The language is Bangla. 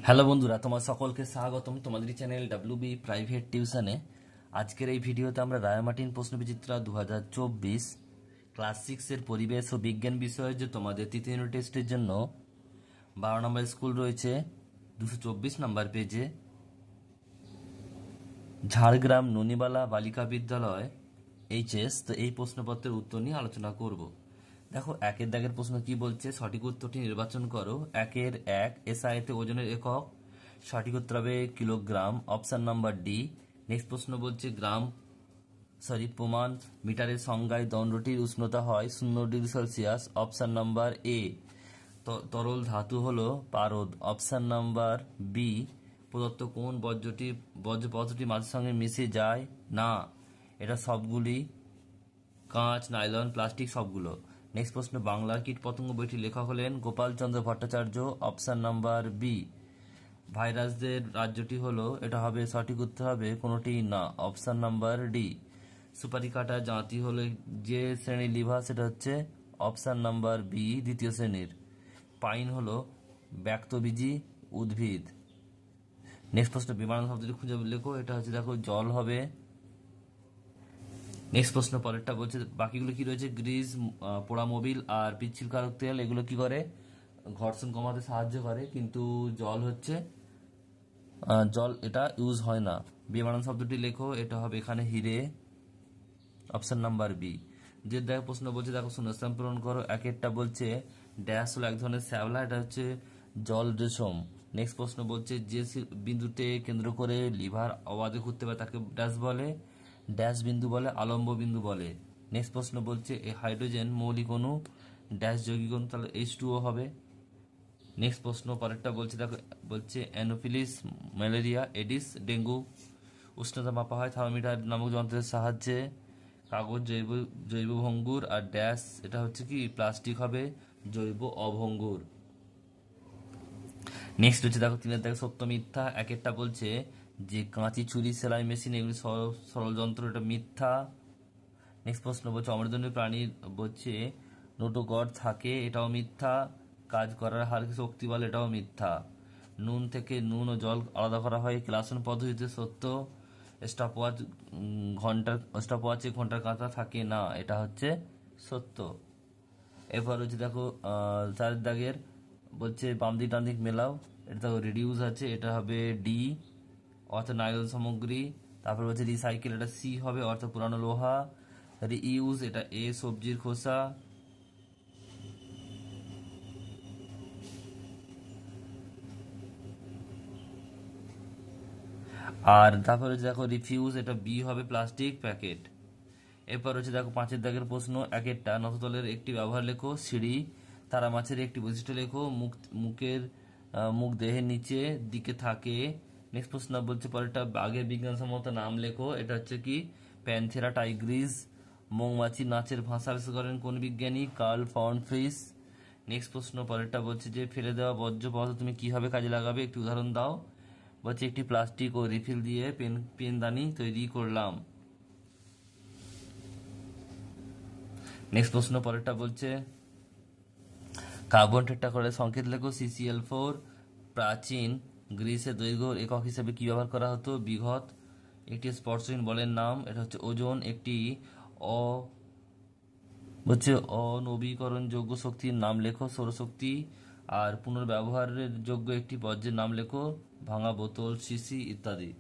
হ্যালো বন্ধুরা, তোমার সকলকে স্বাগতম তোমাদের চ্যানেল ডাব্লিউবি প্রাইভেট টিউশনে। আজকের এই ভিডিওতে আমরা রায়ামার্টিন প্রশ্নবিচিত্রা 2024 ক্লাস 6-এর পরিবেশ ও বিজ্ঞান বিষয়ে যে তোমাদের তৃতীয় ইউনিট টেস্টের জন্য 12 নম্বর স্কুল রয়েছে 224 নম্বর পেজে, ঝাড়গ্রাম ননিবালা বালিকা বিদ্যালয় এইচএস। তো এই প্রশ্নপত্রের উত্তর নিয়ে আলোচনা করব। দেখো, একের দাগের প্রশ্ন কি বলছে, সঠিক উত্তরটি নির্বাচন করো। একের এক, এসআইতে ওজনের একক, সঠিক উত্তর হবে kilogram, option number D. Next প্রশ্ন বলছে প্রমাণ মিটারের সংজ্ঞায় দণ্ডটির উষ্ণতা হয় 0 degree Celsius, option number A. তরল ধাতু হলো পারদ, অপশন নাম্বার বি। প্রদত্ত কোন বর্জ্যপদার্থটি মাটির সঙ্গে মিশে যায় না? এটা সবগুলি কাঁচ, নাইলন, প্লাস্টিক সবগুলো। নেক্সট প্রশ্ন, বাংলার কীটপতঙ্গ বইটির লেখক হলেন Gopalchandra Bhattacharya, option number B. ভাইরাসদের রাজ্যটি হলো, এটা হবে সঠিক উত্তর হবে কোনোটি না, অপশন নাম্বার ডি। সুপারি কাটার জাতি হলো যে শ্রেণীর লিভার, সেটা হচ্ছে অপশন নাম্বার বি, দ্বিতীয় শ্রেণীর। পাইন হলো ব্যক্তবীজী উদ্ভিদ। নেক্সট প্রশ্ন, বিমান শব্দটি খুঁজে লেখো। এটা হচ্ছে দেখো জল হবে। নেক্সট প্রশ্ন পরেরটা বলছে বাকিগুলো কি রয়েছে, গ্রিজ, পোড়া মোবিল আর পিচ্ছিলকারক তেল, এগুলো কি করে? ঘর্ষণ কমাতে সাহায্য করে, কিন্তু জল এটা ইউজ হয় না। বিমানন শব্দটি লেখো। এটা হবে এখানে হিরে, অপশন নাম্বার বি। যে দেখো প্রশ্ন বলছে, দেখো শূন্যস্থান পূরণ করো। একেরটা বলছে ড্যাশ হলো এক ধরনের শ্যাওলা, এটা হচ্ছে জল রেশম। নেক্সট প্রশ্ন বলছে যে বিন্দুতে কেন্দ্র করে লিভার অবাধে ঘুরতে পারে তাকে ড্যাশ বলে, ড্যাশ বিন্দু বলে, আলম্ব বিন্দু বলে। নেক্সট প্রশ্ন বলছে এই হাইড্রোজেন মৌলিক অণু, ড্যাশ যৌগিক অণু, তাহলে H2O হবে। নেক্সট প্রশ্ন পরেরটা বলছে দেখো, বলছে অ্যানোফিলিস, ম্যালেরিয়া, এডিস, ডেঙ্গু উষ্ণতা মাপা হয় থার্মোমিটার নামক যন্ত্রের সাহায্যে। কাগজ জৈব ভঙ্গুর, আর ড্যাশ এটা হচ্ছে কি প্লাস্টিক হবে জৈব অভঙ্গুর। নেক্সট হচ্ছে দেখো তিনের দেখো সত্য মিথ্যা। একেরটা বলছে যে কাঁচি, ছুরি, সেলাই মেশিন এগুলি সরল যন্ত্র, এটা মিথ্যা। নেক্সট প্রশ্ন বলছে অমেরুদণ্ডী প্রাণীর বলছে নোটোকর থাকে, এটাও মিথ্যা। কাজ করার হারকে শক্তি বলে, এটাও মিথ্যা। নুন থেকে নুন ও জল আলাদা করা হয় ক্লাসন পদ্ধতিতে, সত্য। স্টপওয়াচে ঘন্টার কাঁটা থাকে না, এটা হচ্ছে সত্য। এরপর হচ্ছে দেখো চারের দাগের বলছে বাম দিক ডান দিক মেলাও, এটা দেখো রিডিউস আছে, এটা হবে ডি, অর্থাৎ নাইলন সামগ্রী। তারপর হচ্ছে রিসাইকেল, এটা সি হবে, অর্থাৎ পুরানো লোহা। রিইউজ, এটা এ, সবজির খোসা। আর তারপরে দেখো রিফিউজ, এটা বি হবে, প্লাস্টিক প্যাকেট। এরপর হচ্ছে দেখো পাঁচের দাগের প্রশ্ন। একেরটা নততলের একটি ব্যবহার লেখো, সিঁড়ি। তারা মাছের একটি বৈশিষ্ট্য লেখো, মুখ দেহের নিচে দিকে থাকে। নেক্সট প্রশ্ন বলছে পরেরটা বাঘের বিজ্ঞানসম্মত নাম লেখো, এটা হচ্ছে কি প্যানথেরা টাইগ্রিস। মৌমাছি নাচের ভাষা আবিষ্কার করেন কোন বিজ্ঞানী? Curl von Frisch. নেক্সট প্রশ্ন পরেরটা বলছে যে ফেলে দেওয়া বর্জ্য পদার্থ তুমি কিভাবে কাজে লাগাবে, একটি উদাহরণ দাও। বলছে একটি প্লাস্টিক ও রিফিল দিয়ে পেনদানি তৈরি করলাম। নেক্সট প্রশ্ন পরেরটা বলছে কার্বন টেট্রাক্লোরাইড সংকেত লেখো, CCl4। প্রাচীন গ্রিসের দৈর্ঘ্য একক হিসেবে কি ব্যবহার করা হতো? বিঘত। একটি স্পর্শহীন বলের নাম, এটা হচ্ছে ওজন। একটি অ অনবীকরণযোগ্য শক্তির নাম লেখো, সৌরশক্তি। আর পুনর্ব্যবহারের যোগ্য একটি বর্জ্যের নাম লেখো, ভাঙা বোতল, শিশি ইত্যাদি।